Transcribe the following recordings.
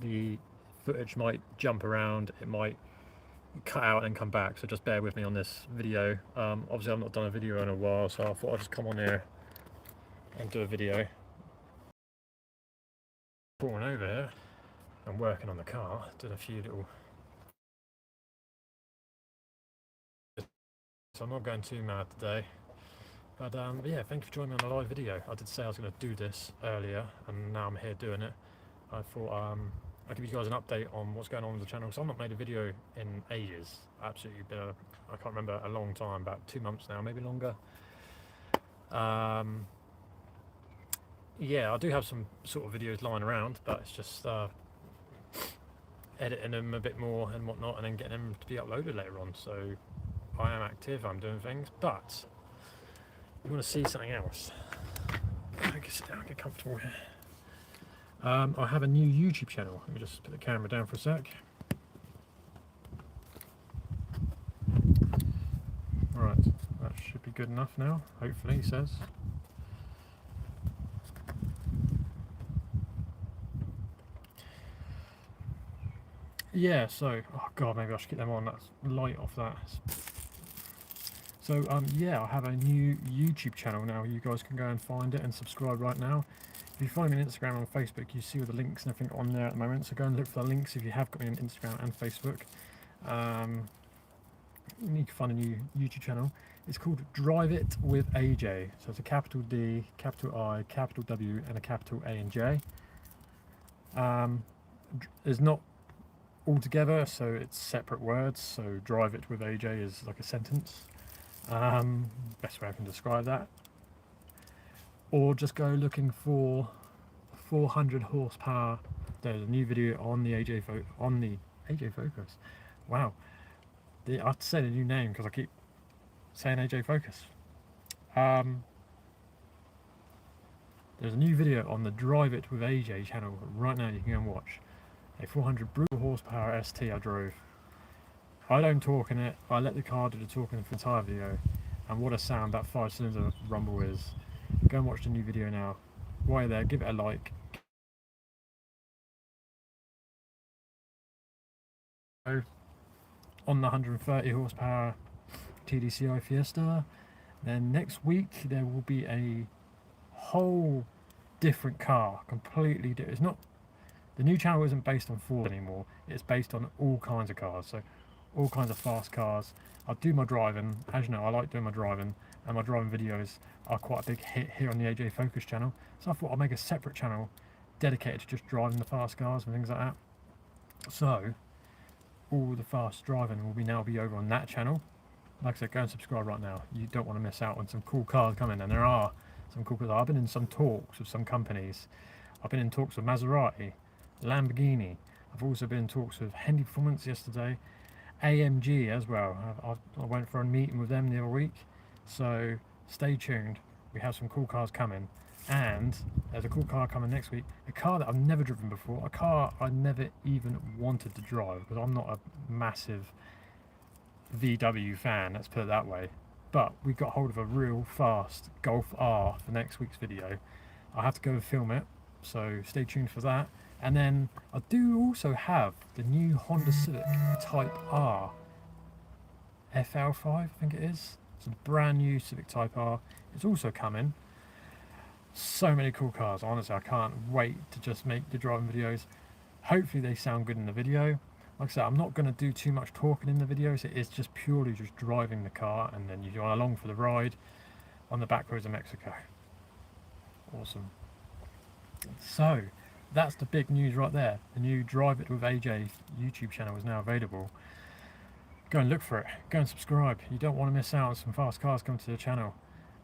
the footage might jump around, it might cut out and come back, so just bear with me on this video. Obviously I've not done a video in a while, so I thought I'd just come on here and do a video. Pulling over here and working on the car, did a few little, so I'm not going too mad today. But yeah, thank you for joining me on a live video. I did say I was going to do this earlier, and now I'm here doing it. I thought I'd give you guys an update on what's going on with the channel, because I've not made a video in ages. Absolutely been I can't remember, a long time, about 2 months now, maybe longer. Yeah, I do have some sort of videos lying around, but it's just editing them a bit more and whatnot, and then getting them to be uploaded later on. So I am active, I'm doing things, but you want to see something else. I can sit down, get comfortable here. I have a new YouTube channel. Let me just put the camera down for a sec. Right, that should be good enough now, hopefully, he says. Yeah, so, oh god, maybe I should get them on, that's light off that. So, yeah, I have a new YouTube channel now. You guys can go and find it and subscribe right now. If you follow me on Instagram and Facebook, you see all the links and everything on there at the moment. So go and look for the links if you have got me on Instagram and Facebook. You need to find a new YouTube channel. It's called Drive It with AJ. So it's a capital D, capital I, capital W, and a capital A and J. It's not all together, so it's separate words. So Drive It with AJ is like a sentence. Best way I can describe that. Or just go looking for 400 horsepower. There's a new video on the AJ Focus. Wow, I'd say the new name because I keep saying AJ Focus. There's a new video on the Drive It with AJ channel right now. You can go and watch a 400 brutal horsepower ST I drove. I don't talk in it. I let the car do the talking for the entire video, and what a sound that 5-cylinder rumble is. Go and watch the new video now. While you're there, give it a like. On the 130 horsepower TDCi Fiesta. Then next week there will be a whole different car, completely different. It's not, the new channel isn't based on Ford anymore. It's based on all kinds of cars. So all kinds of fast cars. I do my driving. As you know, I like doing my driving, and my driving videos are quite a big hit here on the AJ Focus channel. So I thought I'd make a separate channel dedicated to just driving the fast cars and things like that. So all the fast driving will now be over on that channel. Like I said, go and subscribe right now. You don't want to miss out on some cool cars coming, and there are some cool cars. I've been in some talks with some companies. I've been in talks with Maserati, Lamborghini. I've also been in talks with Hendy Performance yesterday, AMG as well. I went for a meeting with them the other week, so stay tuned. We have some cool cars coming, and there's a cool car coming next week, a car that I've never driven before, a car I never even wanted to drive because I'm not a massive VW fan, let's put it that way. But we got hold of a real fast Golf R for next week's video. I have to go and film it, so stay tuned for that. And then I do also have the new Honda Civic Type R FL5, I think it is. It's a brand new Civic Type R. It's also coming. So many cool cars. Honestly, I can't wait to just make the driving videos. Hopefully they sound good in the video. Like I said, I'm not going to do too much talking in the videos. It is just purely just driving the car, and then you're along for the ride on the back roads of Mexico. Awesome. So that's the big news right there. The new Drive It with AJ YouTube channel is now available. Go and look for it. Go and subscribe. You don't want to miss out on some fast cars coming to the channel,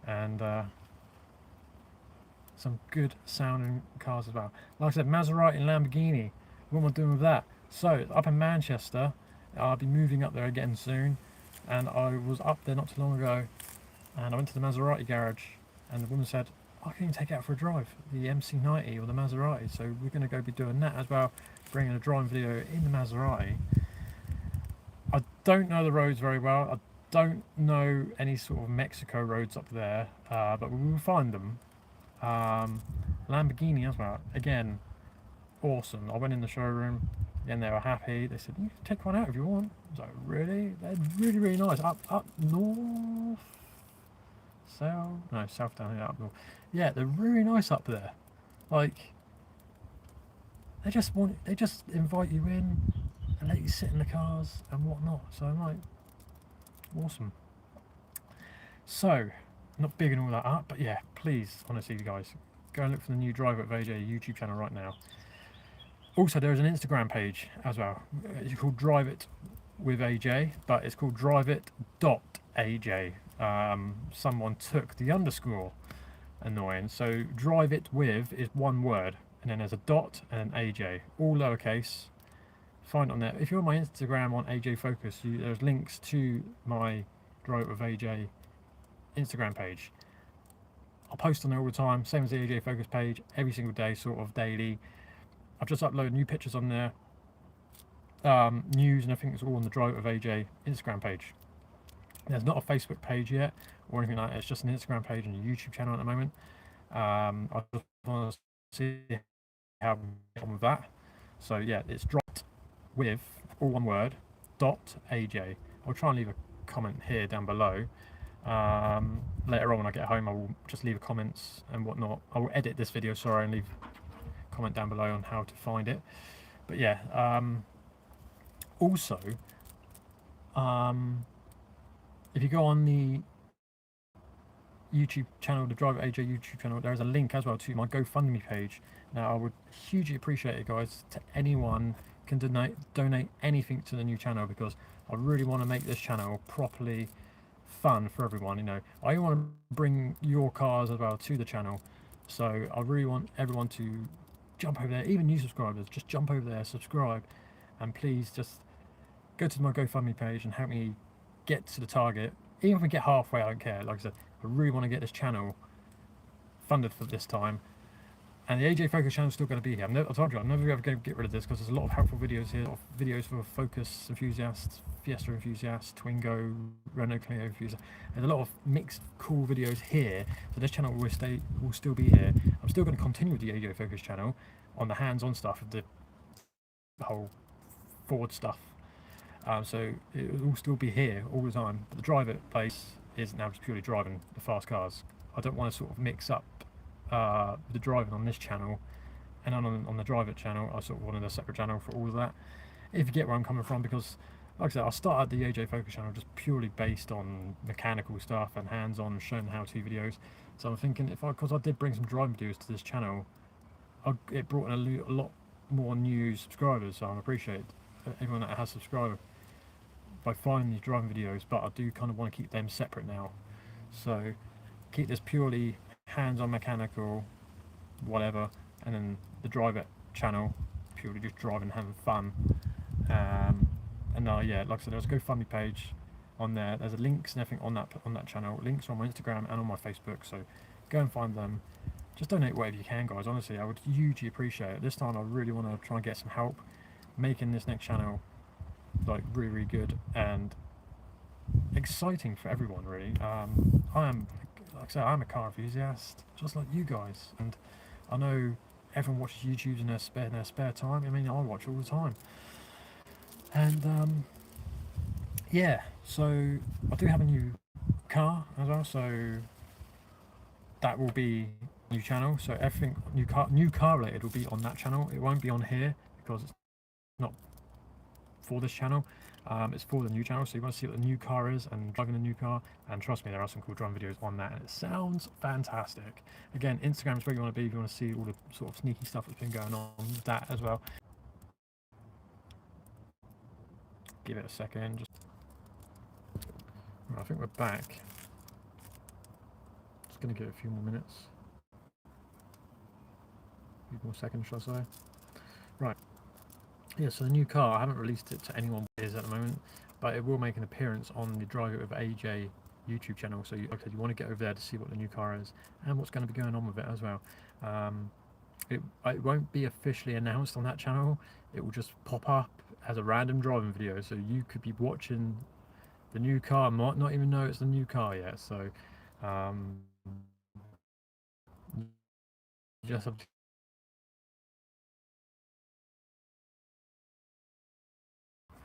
and some good sounding cars as well. Like I said, Maserati and Lamborghini. What am I doing with that? So up in Manchester, I'll be moving up there again soon, and I was up there not too long ago, and I went to the Maserati garage, and the woman said, I can even take it out for a drive, the MC90 or the Maserati. So we're going to go be doing that as well, bringing a driving video in the Maserati. I don't know the roads very well. I don't know any sort of Mexico roads up there, but we will find them. Lamborghini as well. Again, awesome. I went in the showroom and they were happy. They said, you can take one out if you want. I was like, really? They're really, really nice. Up north, south, no, south down here, up north. Yeah, they're really nice up there. Like, they just invite you in and let you sit in the cars and whatnot. So I'm like, awesome. So, not bigging all that up, but yeah, please, honestly, you guys, go and look for the new Drive It with AJ YouTube channel right now. Also, there is an Instagram page as well. It's called Drive It with AJ, but it's called Drive It .aj. Someone took the underscore, annoying. So Drive It with is one word, and then there's a dot and an AJ, all lowercase. Find it on there. If you're on my Instagram on AJ Focus, there's links to my Drive It with AJ Instagram page. I'll post on there all the time, same as the AJ Focus page, every single day, sort of daily. I've just uploaded new pictures on there, news and everything is all on the Drive It with AJ Instagram page. There's not a Facebook page yet or anything like that. It's just an Instagram page and a YouTube channel at the moment. I just want to see how we get on with that. So yeah, it's dropped with all one word .aj. I'll try and leave a comment here down below. Later on when I get home, I will just leave comments and whatnot. I will edit this video, sorry, and leave a comment down below on how to find it. But yeah, also, if you go on the YouTube channel, the Drive It AJ YouTube channel, there is a link as well to my GoFundMe page. Now, I would hugely appreciate it, guys, to anyone can donate anything to the new channel, because I really want to make this channel properly fun for everyone. You know, I want to bring your cars as well to the channel, so I really want everyone to jump over there, even new subscribers, just jump over there, subscribe, and please just go to my GoFundMe page and help me get to the target. Even if we get halfway, I don't care. Like I said, I really want to get this channel funded for this time. And the AJ Focus channel is still going to be here. I told you, I'm never ever going to get rid of this, because there's a lot of helpful videos here, videos for Focus enthusiasts, Fiesta enthusiasts, Twingo, Renault Clio enthusiasts. There's a lot of mixed cool videos here, so this channel will still be here. I'm still going to continue with the AJ Focus channel on the hands-on stuff, the whole Ford stuff. So it will all still be here all the time. But the Drive It place is now just purely driving the fast cars. I don't want to sort of mix up the driving on this channel and on the Drive It channel. I sort of wanted a separate channel for all of that, if you get where I'm coming from, because like I said, I started the AJ Focus channel just purely based on mechanical stuff and hands-on showing how-to videos. So I'm thinking, because I did bring some driving videos to this channel, it brought in a lot more new subscribers, so I appreciate everyone that has subscribed by finding these driving videos, but I do kind of want to keep them separate now. So keep this purely hands-on mechanical, whatever, and then the Drive It channel, purely just driving, having fun. And yeah, like I said, there's a GoFundMe page on there. There's links and everything on that channel. Links are on my Instagram and on my Facebook, so go and find them. Just donate whatever you can, guys. Honestly, I would hugely appreciate it. This time I really want to try and get some help making this next channel like really, really good and exciting for everyone, really. I am, like I said, I'm a car enthusiast, just like you guys, and I know everyone watches YouTube in their spare time. I mean, I watch all the time, and yeah. So I do have a new car as well, so that will be a new channel. So everything new car related will be on that channel. It won't be on here because it's not for this channel. It's for the new channel, so you want to see what the new car is and driving the new car, and trust me, there are some cool driving videos on that and it sounds fantastic. Again, Instagram is where you want to be if you want to see all the sort of sneaky stuff that's been going on with that as well. Give it a second. I think we're back. Just going to give it a few more minutes. A few more seconds, shall I say. Right. Yeah, so the new car, I haven't released it to anyone at the moment, but it will make an appearance on the Drive It with AJ YouTube channel. So you want to get over there to see what the new car is and what's going to be going on with it as well. It won't be officially announced on that channel. It will just pop up as a random driving video. So you could be watching the new car, might not even know it's the new car yet. So you just have to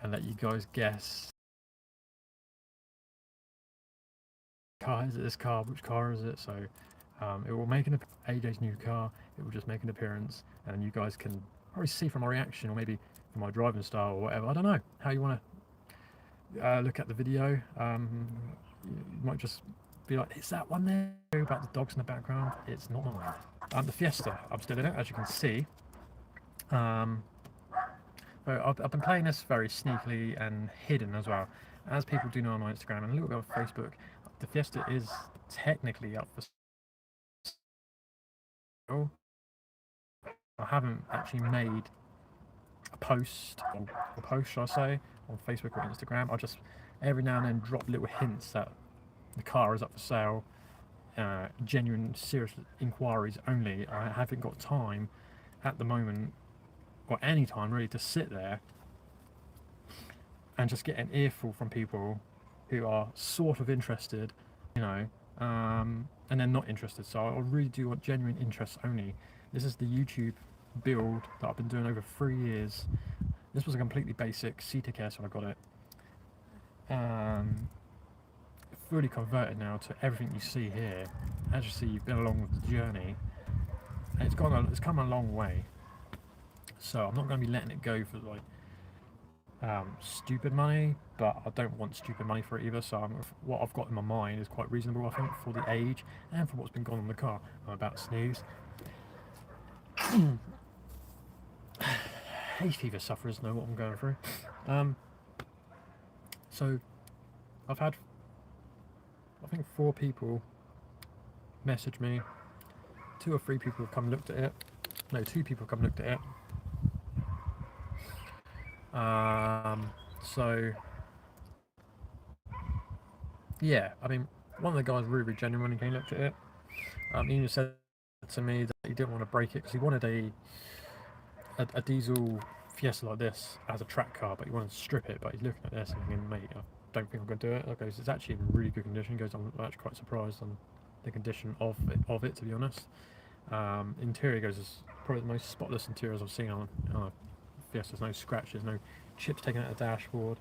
and let you guys guess. Car is it this car? Which car is it? So it will make AJ's new car. It will just make an appearance, and you guys can probably see from my reaction, or maybe from my driving style, or whatever. I don't know how you want to look at the video. You might just be like, "Is that one there?" About the dogs in the background. It's not mine. The Fiesta. I'm still in it, as you can see. I've been playing this very sneakily and hidden as well, as people do know on my Instagram and a little bit on Facebook. The Fiesta is technically up for sale. I haven't actually made a post, should I say, on Facebook or Instagram. I just every now and then drop little hints that the car is up for sale. Genuine, serious inquiries only. I haven't got time at the moment, or any time really, to sit there and just get an earful from people who are sort of interested, and then not interested. So I really do want genuine interest only. This is the YouTube build that I've been doing over 3 years. This was a completely basic CTK when I got it. Fully converted now to everything you see here. As you see, you've been along with the journey. And it's come a long way. So I'm not going to be letting it go for stupid money, but I don't want stupid money for it either. So what I've got in my mind is quite reasonable, I think, for the age and for what's been gone on the car. I'm about to sneeze. Hay fever sufferers know what I'm going through. So I've had, I think, 4 people message me. 2 or 3 people have come and looked at it. No, 2 people have come and looked at it. So yeah, I mean, one of the guys really genuine when he came and looked at it. He even said to me that he didn't want to break it because he wanted a diesel Fiesta like this as a track car, but he wanted to strip it. But he's looking at this and thinking, mate, I don't think I'm going to do it. I goes, it's actually in really good condition. He goes, I'm actually quite surprised on the condition of it, to be honest. Interior goes, is probably the most spotless interiors I've seen on a Fiesta. There's no scratches, no chips taken out of the dashboard,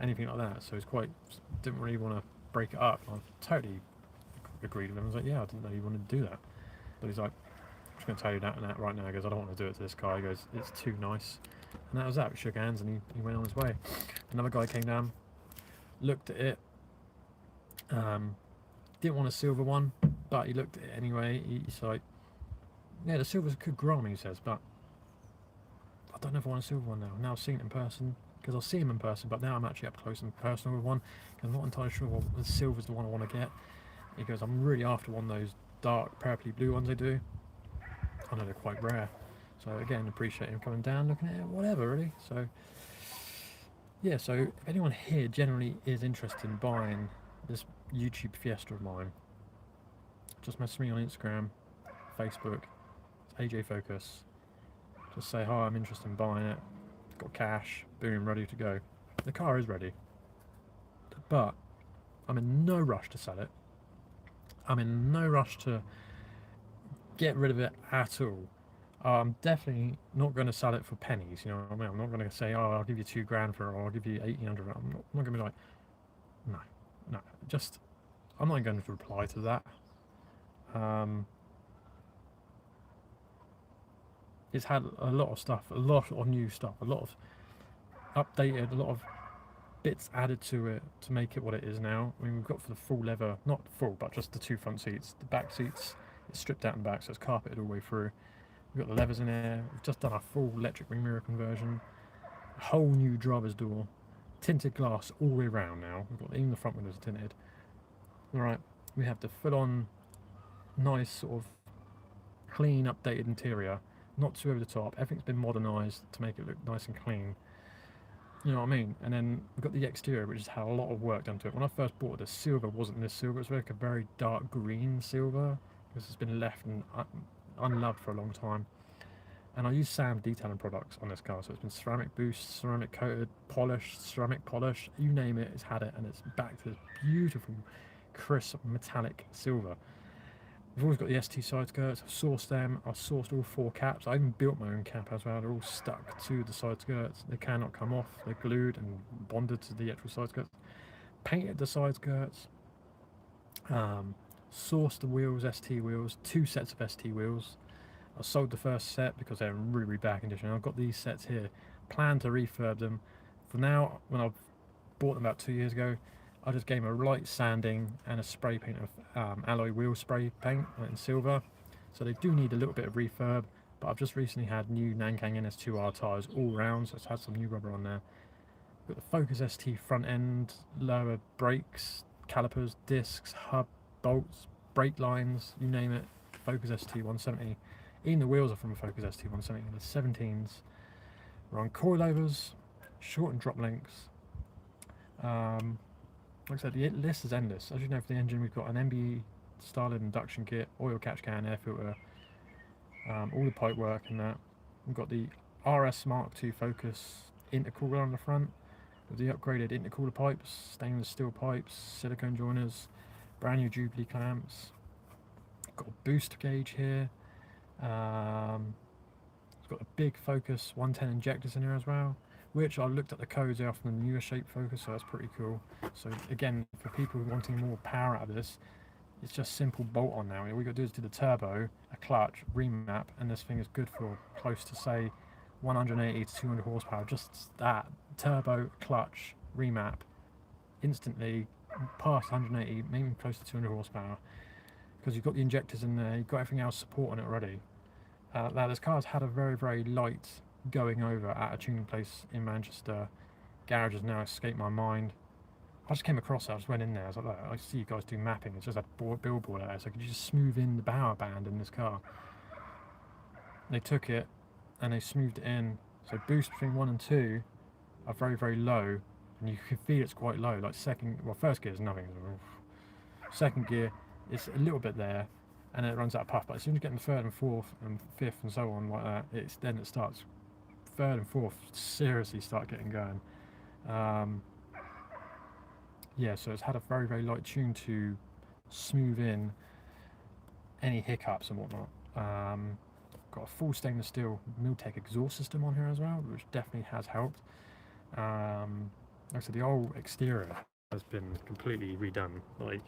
anything like that. So it's quite, didn't really want to break it up. I totally agreed with him. I was like, yeah, I didn't know you wanted to do that. But he's like, I'm just going to tell you that right now. He goes, I don't want to do it to this guy. He goes, it's too nice. And that was that. We shook hands and he went on his way. Another guy came down, looked at it, didn't want a silver one, but he looked at it anyway. He's like, yeah, the silvers could grow on me, he says, but I don't know if I want a silver one now. Now I've seen it in person, because I'll see him in person, but now I'm actually up close and personal with one. I'm not entirely sure what the silver's the one I want to get. He goes, I'm really after one of those dark purpley blue ones they do. I know they're quite rare. So again, appreciate him coming down, looking at it, whatever really. So yeah, so if anyone here generally is interested in buying this YouTube Fiesta of mine, just message me on Instagram, Facebook, it's AJ Focus. Just say, hi, I'm interested in buying it. Got cash, boom, ready to go. The car is ready. But I'm in no rush to sell it. I'm in no rush to get rid of it at all. I'm definitely not going to sell it for pennies, you know what I mean? I'm not going to say, oh, I'll give you $2,000 for it, or I'll give you 1,800. I'm not going to be like, no. Just, I'm not going to reply to that. It's had a lot of stuff, a lot of new stuff, a lot of updated, a lot of bits added to it to make it what it is now. I mean, we've got for the full leather, not full, but just the 2 front seats. The back seats, it's stripped out in the back, so it's carpeted all the way through. We've got the levers in there. We've just done a full electric wing mirror conversion. A whole new driver's door. Tinted glass all the way around now. We've got even the front windows are tinted. Alright, we have the full-on, nice, sort of clean, updated interior. Not too over the top. Everything's been modernised to make it look nice and clean. You know what I mean? And then we've got the exterior, which has had a lot of work done to it. When I first bought it, the silver wasn't this silver. It was like a very dark green silver, because it's been left and unloved for a long time. And I use Sam detailing products on this car, so it's been ceramic boost, ceramic coated, polished, ceramic polish, you name it, it's had it, and it's back to this beautiful, crisp, metallic silver. We've always got the ST side skirts. I've sourced them. I've sourced all 4 caps. I even built my own cap as well. They're all stuck to the side skirts. They cannot come off. They're glued and bonded to the actual side skirts. Painted the side skirts. Sourced the wheels, ST wheels, 2 sets of ST wheels. I sold the first set because they're in really, really bad condition. I've got these sets here. Plan to refurb them. For now, when I bought them about 2 years ago, I just gave them a light sanding and a spray paint of alloy wheel spray paint in silver. So they do need a little bit of refurb, but I've just recently had new Nankang NS2R tyres all round, so it's had some new rubber on there. Got the Focus ST front end, lower brakes, calipers, discs, hub, bolts, brake lines, you name it. Focus ST 170. Even the wheels are from a Focus ST 170. The 17s. We're on coilovers, short and drop links. Like I said, the list is endless. As you know, for the engine, we've got an MBE style induction kit, oil catch can, air filter, all the pipe work and that. We've got the RS Mark II Focus intercooler on the front with the upgraded intercooler pipes, stainless steel pipes, silicone joiners, brand new Jubilee clamps. Got a boost gauge here. It's got a big Focus 110 injectors in here as well, which I looked at the codes there from the newer shape Focus, so that's pretty cool. So again, for people wanting more power out of this, it's just simple bolt on now. All we got to do is do the turbo, a clutch, remap, and this thing is good for close to say 180 to 200 horsepower. Just that turbo, clutch, remap, instantly past 180, maybe close to 200 horsepower, because you've got the injectors in there, you've got everything else supporting it already. Now this car's had a very, very light going over at a tuning place in Manchester. Garage has now escaped my mind. I just came across it, I just went in there, I was like, look, I see you guys do mapping, it's just a billboard out there, so could you just smooth in the power band in this car? They took it and they smoothed it in, so boost between 1 and 2 are very, very low, and you can feel it's quite low, like first gear is nothing, second gear is a little bit there, and it runs out of puff, but as soon as you get in the third and fourth and fifth and so on like that, then it starts, third and fourth seriously start getting going. Yeah, so it's had a very, very light tune to smooth in any hiccups and whatnot. Got a full stainless steel Miltech exhaust system on here as well, which definitely has helped. Like I said, the whole exterior has been completely redone. Like,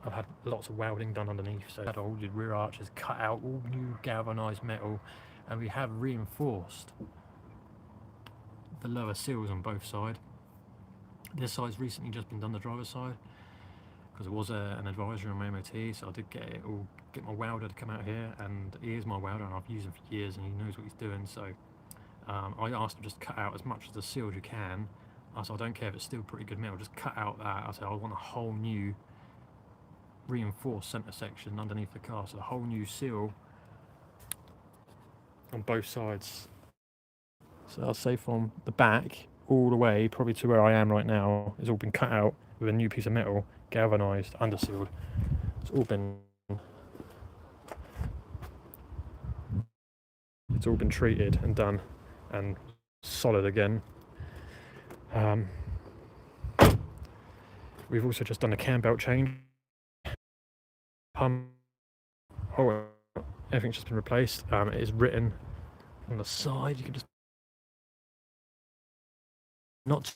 I've had lots of welding done underneath, so I had all the rear arches cut out, all new galvanised metal, and we have reinforced the lower seals on both sides. This side's recently just been done, the driver's side, because it was an advisory on my MOT, so I did get my welder to come out here, and he is my welder and I've used him for years and he knows what he's doing, so I asked him just cut out as much of the seal as you can. I said, I don't care if it's still pretty good metal, just cut out that. I said, I want a whole new reinforced centre section underneath the car, so a whole new seal on both sides. So I'll say from the back all the way, probably to where I am right now, it's all been cut out with a new piece of metal, galvanised, undersealed. It's all been treated and done and solid again. We've also just done a cam belt change. Everything's just been replaced. It is written on the side, you can just not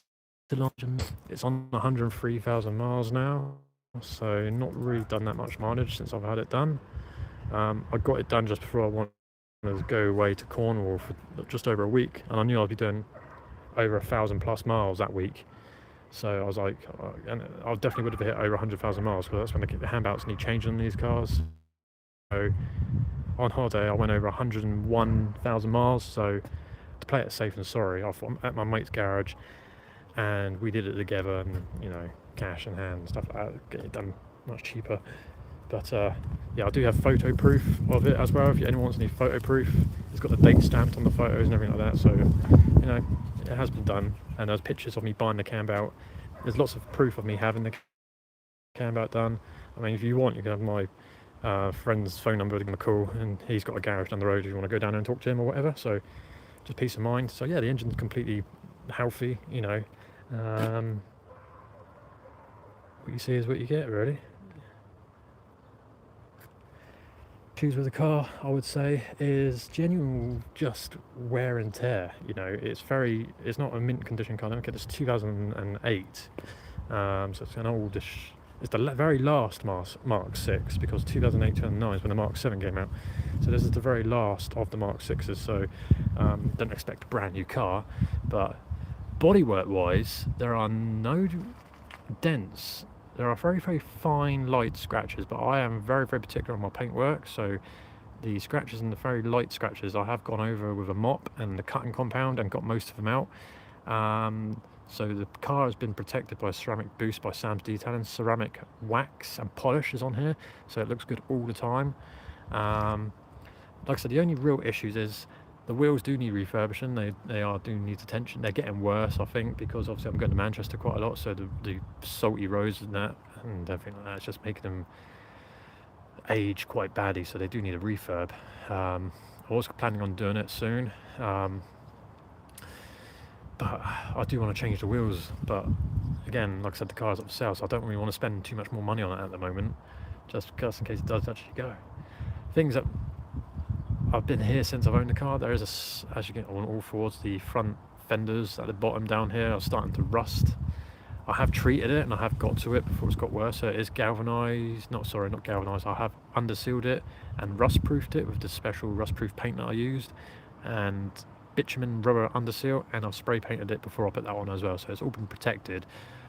too large. It's on 103,000 miles now, so not really done that much mileage since I've had it done. I got it done just before I wanted to go away to Cornwall for just over a week, and I knew I'd be doing over 1,000 plus miles that week, so I was like, and I definitely would have hit over 100,000 miles, because that's when the handbelts need changing on these cars. So on holiday I went over 101,000 miles, so to play it safe and sorry, I'm at my mate's garage and we did it together, and cash in hand and stuff like that, get it done much cheaper. But yeah, I do have photo proof of it as well, if anyone wants any photo proof. It's got the date stamped on the photos and everything like that, so it has been done, and there's pictures of me buying the cam belt. There's lots of proof of me having the cam belt done. I mean, if you want, you can have my friend's phone number to give him a call, and he's got a garage down the road if you want to go down there and talk to him or whatever, so just peace of mind. So yeah, the engine's completely healthy, what you see is what you get, really. issues with the car, I would say, is genuine just wear and tear. You know, it's not a mint condition car. Look at this, 2008. So it's an oldish. It's the very last Mark 6, because 2008, 2009 is when the Mark 7 came out. So this is the very last of the Mark 6s. So don't expect a brand new car, but bodywork wise, there are no dents. There are very, very fine light scratches, but I am very, very particular on my paintwork. So the scratches and the very light scratches I have gone over with a mop and the cutting compound and got most of them out. So the car has been protected by a ceramic boost by Sam's Detailing. Ceramic wax and polish is on here, so it looks good all the time. Like I said, the only real issues is the wheels do need refurbishing. They do need attention. They're getting worse, I think, because obviously I'm going to Manchester quite a lot, so the salty roads and everything like that, it's just making them age quite badly, so they do need a refurb. I was planning on doing it soon, but I do want to change the wheels. But again, like I said, the car's up for sale, so I don't really want to spend too much more money on it at the moment, just in case it does actually go. Things that I've been here since I've owned the car, there is as you get on all fours, the front fenders at the bottom down here are starting to rust. I have treated it and I have got to it before it's got worse. So it is galvanized, not galvanized, I have undersealed it and rust proofed it with the special rust proof paint that I used, and bitumen rubber underseal, and I've spray painted it before I put that on as well, so it's all been protected.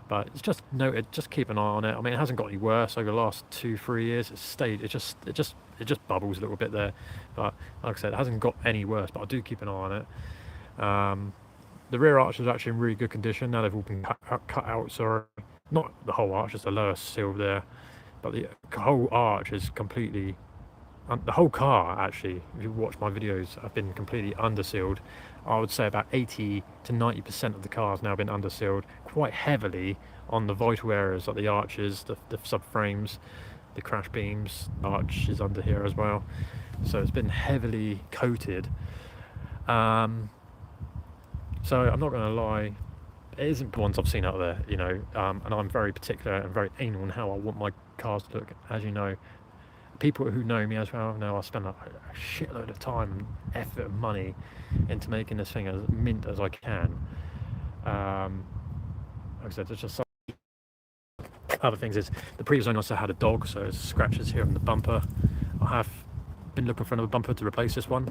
But it's just noted, just keep an eye on it. I mean, it hasn't got any worse over the last 2-3 years. It's stayed, it just bubbles a little bit there, but like I said, it hasn't got any worse, but I do keep an eye on it. The rear arch is actually in really good condition. Now they've all been cut out, sorry, not the whole arch, just the lower seal there, but the whole arch is completely, the whole car actually, if you watch my videos, have been completely undersealed. I would say about 80 to 90% of the car has now been undersealed, quite heavily on the vital areas like the arches, the subframes, the crash beams. Arch is under here as well, so it's been heavily coated. So I'm not going to lie, it isn't the ones I've seen out there, you know, and I'm very particular and very anal on how I want my cars to look. As you know, people who know me as well know I spend a shitload of time and effort and money into making this thing as mint as I can. Like I said, there's just some other things. Is the previous owner also had a dog, so there's scratches here on the bumper. I have been looking for another bumper to replace this one,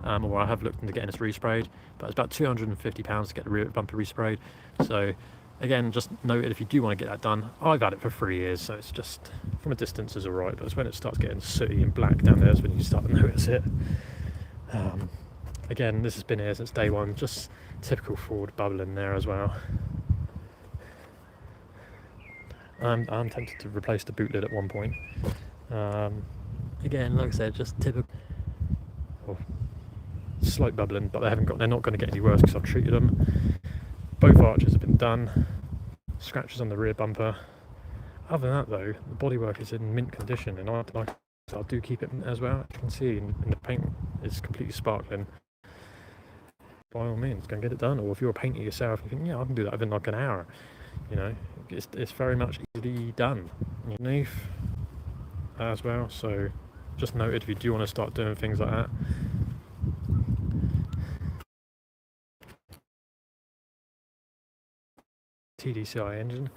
or I have looked into getting this resprayed, but it's about £250 to get the rear bumper resprayed. So again, just note it if you do want to get that done. I've had it for 3 years, so it's just, from a distance is alright, but it's when it starts getting sooty and black down there is when you start to notice it. Again, this has been here since day one, just typical Ford bubbling there as well. I'm tempted to replace the boot lid at one point. Again, like I said, just typical, slight bubbling, but they're not going to get any worse because I've treated them. Both arches have been done. Scratches on the rear bumper. Other than that though, the bodywork is in mint condition, and I do keep it as well. As you can see, in the paint is completely sparkling. By all means, go and get it done. Or if you're a painter yourself, you think, yeah, I can do that within like an hour. You know, it's very much easily done. Underneath as well, so just noted if you do want to start doing things like that. TDCI engine,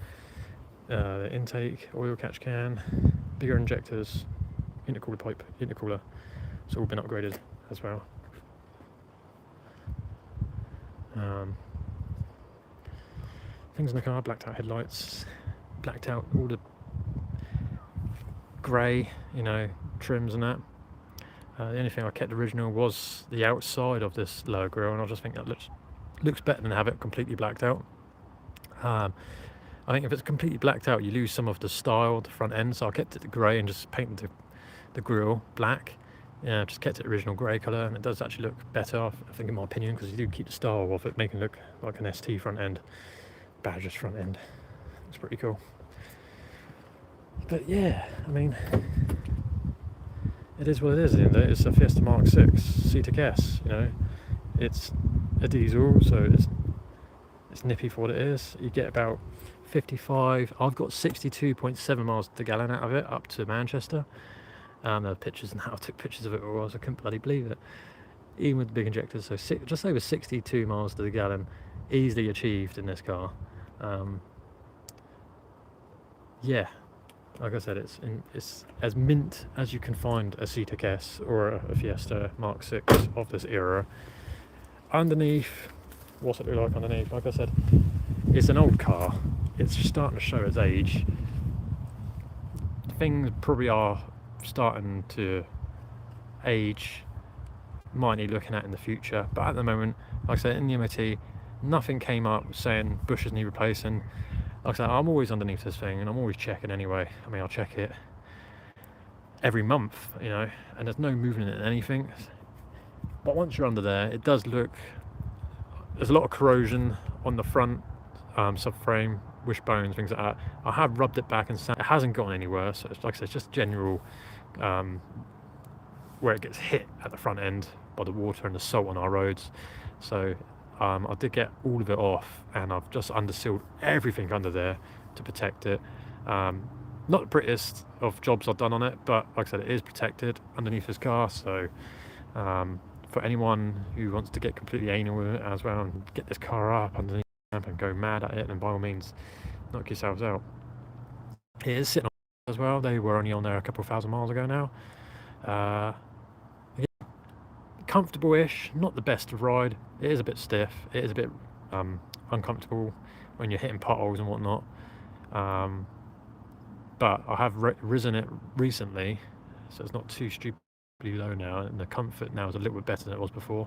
the intake, oil catch can, bigger injectors, intercooler pipe, intercooler, it's all been upgraded as well. Things in the car, blacked out headlights, blacked out all the grey, you know, trims and that. The only thing I kept original was the outside of this lower grille, and I just think that looks better than have it completely blacked out. I think if it's completely blacked out, you lose some of the style of the front end, so I kept it grey and just painted the grille black. Yeah, just kept it original grey colour, and it does actually look better, I think, in my opinion, because you do keep the style of it, making it look like an ST front end, Badger's front end. It's pretty cool. But yeah, I mean, it is what it is. It's a Fiesta Mark 6 C-TEC-S, you know. It's a diesel, so it's nippy for what it is. You get about 55, I've got 62.7 miles to the gallon out of it up to Manchester. There are pictures and I took pictures of it all. I couldn't bloody believe it. Even with the big injectors, so just over 62 miles to the gallon, easily achieved in this car. Yeah, like I said, it's as mint as you can find a CTEC S or a Fiesta Mark 6 of this era. Underneath, what's it look like underneath? Like I said, it's an old car. It's just starting to show its age. Things probably are starting to age. Might need looking at in the future, but at the moment, like I said, in the MOT, nothing came up saying bushes need replacing. Like I said, I'm always underneath this thing and I'm always checking anyway. I mean, I'll check it every month, you know, and there's no movement in anything. But once you're under there, it does look, there's a lot of corrosion on the front subframe, wishbones, things like that. I have rubbed it back and it hasn't gotten any worse. So it's, like I said, it's just general where it gets hit at the front end by the water and the salt on our roads. So I did get all of it off, and I've just undersealed everything under there to protect it. Not the prettiest of jobs I've done on it, but like I said, it is protected underneath this car. So for anyone who wants to get completely anal with it as well and get this car up underneath and go mad at it, then by all means knock yourselves out. It is sitting on as well. They were only on there a couple of thousand miles ago now. Yeah, comfortable-ish, not the best of ride. It is a bit stiff. It is a bit uncomfortable when you're hitting potholes and whatnot. But I have risen it recently, so it's not too stupidly low now, and the comfort now is a little bit better than it was before.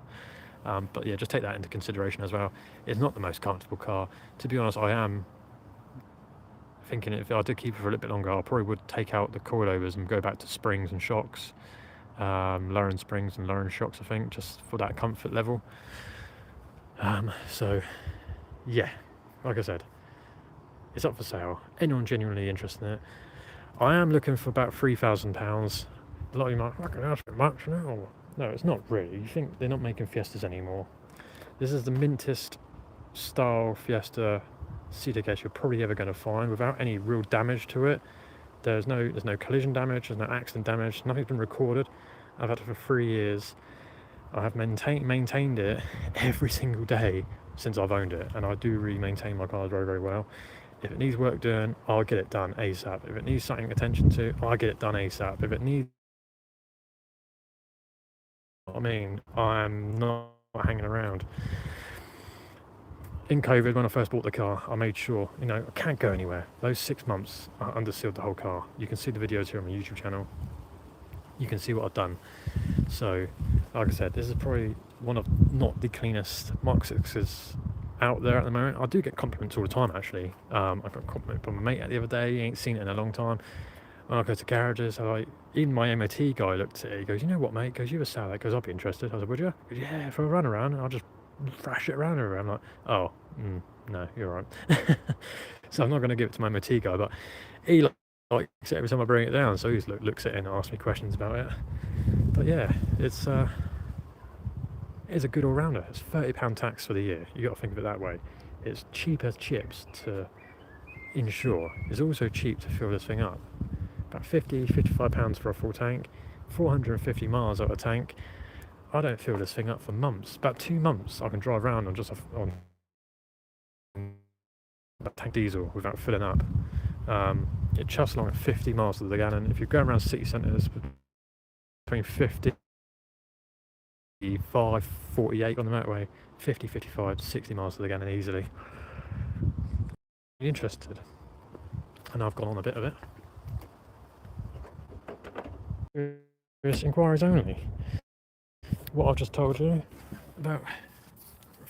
But yeah, just take that into consideration as well. It's not the most comfortable car. To be honest, I am thinking if I did keep it for a little bit longer, I probably would take out the coilovers and go back to springs and shocks. Lowering springs and lowering shocks, I think, just for that comfort level. So yeah, like I said, it's up for sale. Anyone genuinely interested in it? I am looking for about £3,000. A lot of you might fucking ask me much. No, it's not really. You think they're not making Fiestas anymore? This is the mintest style Fiesta CTEC S you're probably ever going to find without any real damage to it. There's no collision damage, there's no accident damage, nothing's been recorded. I've had it for 3 years. I have maintained it every single day since I've owned it, and I do really maintain my cars very, very well. If it needs work doing, I'll get it done ASAP. If it needs something attention to, I'll get it done ASAP. If it needs, I mean, I'm not hanging around. In COVID, when I first bought the car, I made sure, you know, I can't go anywhere. Those 6 months, I undersealed the whole car. You can see the videos here on my YouTube channel. You can see what I've done. So, like I said, this is probably one of not the cleanest Mark 6s out there at the moment. I do get compliments all the time, actually. I got a compliment from my mate the other day. He ain't seen it in a long time. When I go to garages, even my MOT guy looked at it. He goes, "You know what, mate?" He goes, "You ever sell that?" He goes, "I'll be interested." I was like, "Would you?" He goes, "Yeah, for a run around. I'll just thrash it around her." I'm like, "Oh, no, you're right." So I'm not going to give it to my MOT guy, but he likes it every time I bring it down. So he looks at it and asks me questions about it. But yeah, it's a good all-rounder. It's £30 tax for the year. You got to think of it that way. It's cheap as chips to insure. It's also cheap to fill this thing up. About £55 for a full tank, 450 miles out of tank. I don't fill this thing up for months. About 2 months I can drive around on just on tank diesel without filling up. It chuffs along at 50 miles to the gallon. If you're going around city centres between 50 5, 48 on the motorway, 50, 55, 60 miles to the gallon easily. Interested? And I've gone on a bit of it. There's inquiries only. What I've just told you about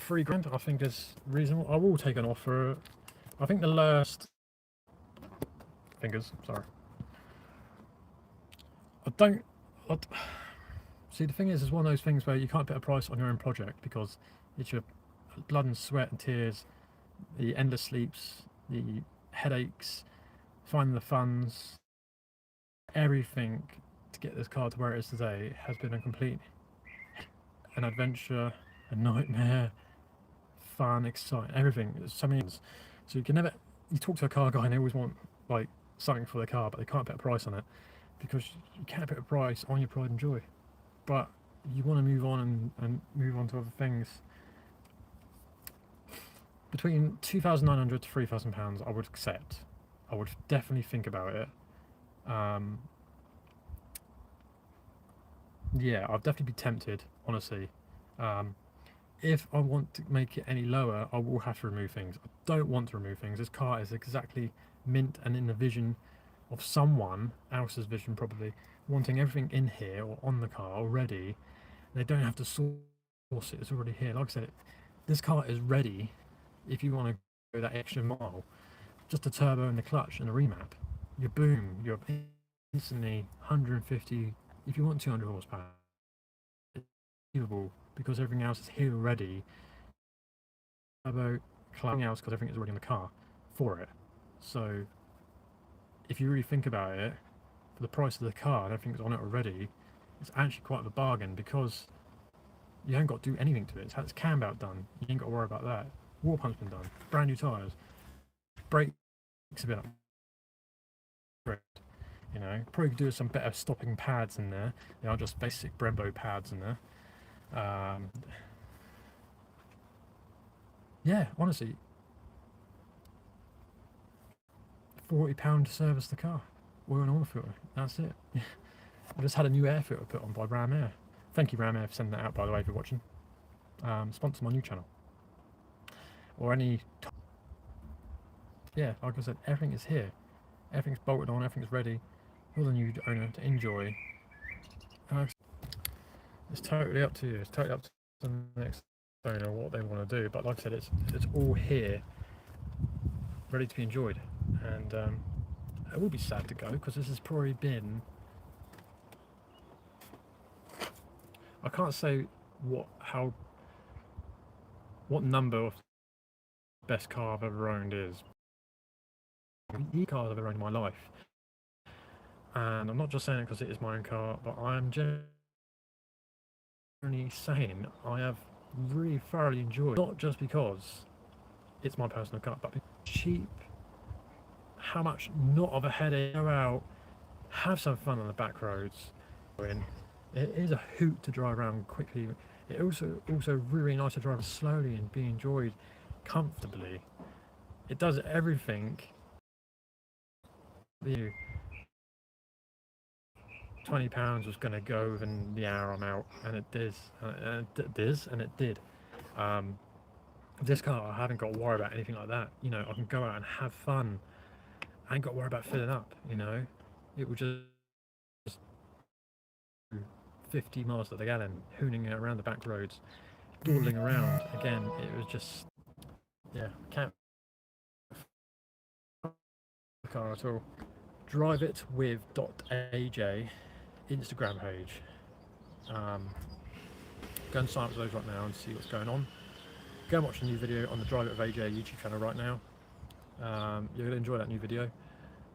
£3,000, I think is reasonable. I will take an offer. I think the last fingers. Sorry. See, the thing is, it's one of those things where you can't put a price on your own project because it's your blood and sweat and tears, the endless sleeps, the headaches, finding the funds, everything to get this car to where it is today has been an adventure, a nightmare, fun, exciting, everything. There's so many. So you talk to a car guy and they always want like something for the car, but they can't put a price on it. because you can't put a price on your pride and joy. But you want to move on and move on to other things. Between £2,900 to £3,000, I would accept. I would definitely think about it. Yeah, I'll definitely be tempted, honestly. If I want to make it any lower, I will have to remove things. I don't want to remove things. This car is exactly mint and in the vision of someone else's vision, probably wanting everything in here or on the car already. They don't have to source it, it's already here. Like I said, this car is ready if you want to go that extra mile. Just a turbo and the clutch and a remap. You're boom, you're instantly 150. If you want 200 horsepower, it's achievable because everything else is here already. Turbo, clutch else because everything is already in the car for it. So if you really think about it, for the price of the car and everything's on it already, it's actually quite a bargain because you haven't got to do anything to it. It's had its cam belt done. You ain't got to worry about that. Water pump's been done. Brand new tyres. Brakes a bit upgraded. You know, probably could do some better stopping pads in there. They are just basic Brembo pads in there. Yeah, honestly, £40 to service the car. Oil and oil filter. That's it. I just had a new air filter put on by Ram Air. Thank you, Ram Air, for sending that out, by the way, if you're watching. Sponsor my new channel. Or any... Yeah, like I said, everything is here. Everything's bolted on, everything's ready for the new owner to enjoy. It's totally up to you. It's totally up to the next owner what they want to do. But like I said, it's all here, ready to be enjoyed. And it will be sad to go because this has probably been... I can't say what number of best car I've ever owned is. The car I've ever owned in my life, and I'm not just saying it because it is my own car, but I'm generally saying I have really thoroughly enjoyed, not just because it's my personal car, but cheap, how much not of a headache, go out, have some fun on the back roads. It is a hoot to drive around quickly. It also really nice to drive slowly and be enjoyed comfortably. It does everything. The £20 was going to go within the hour I'm out, and it did, and it did. This car, I haven't got to worry about anything like that. You know, I can go out and have fun. I ain't got to worry about filling up. You know, it will just 50 miles to the gallon, hooning it around the back roads, dawdling around. Again, it was just, yeah, can't the car at all. Drive it with .aj Instagram page. Go and sign up to those right now and see what's going on. Go and watch a new video on the Drive It with AJ YouTube channel right now. You're going to enjoy that new video.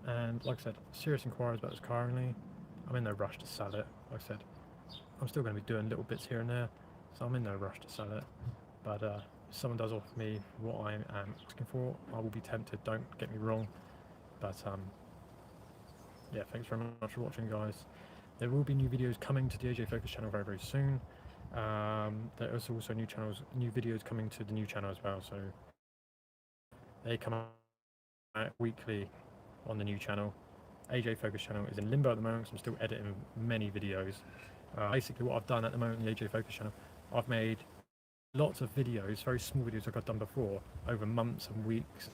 And like I said, serious inquiries about this car only. I'm in no rush to sell it. Like I said, I'm still going to be doing little bits here and there, so I'm in no rush to sell it. But if someone does offer me what I am asking for, I will be tempted, don't get me wrong. But yeah, thanks very much for watching, guys. There will be new videos coming to the AJ Focus channel very, very soon. There is also new videos coming to the new channel as well, so they come out weekly on the new channel. AJ Focus channel is in limbo at the moment, so I'm still editing many videos. Basically what I've done at the moment on the AJ Focus channel, I've made lots of videos, very small videos like I've done before, over months and weeks,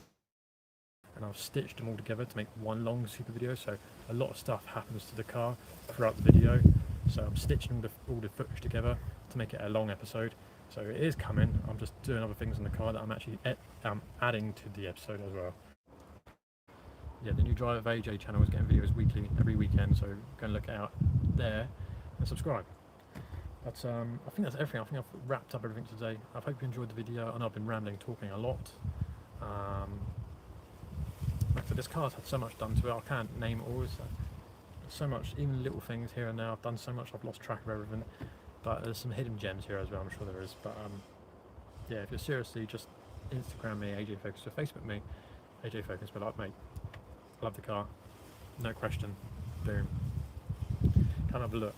and I've stitched them all together to make one long super video. So a lot of stuff happens to the car throughout the video, so I'm stitching all the footage together to make it a long episode. So it is coming. I'm just doing other things in the car that I'm actually adding to the episode as well. Yeah, the new Drive of AJ channel is getting videos weekly, every weekend, so go and look out there and subscribe. But I think that's everything. I think I've wrapped up everything today. I hope you enjoyed the video. I know I've been rambling, talking a lot. Like I said, this car's had so much done to it, I can't name it all. There's so much, even little things here and there. I've done so much, I've lost track of everything. But there's some hidden gems here as well, I'm sure there is. But yeah, if you're seriously, just Instagram me, AJ Focus, or Facebook me, AJ Focus. But like, mate, love the car, no question, boom. kind of look.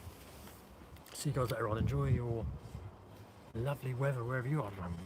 See you guys later on. Enjoy your lovely weather wherever you are at the moment.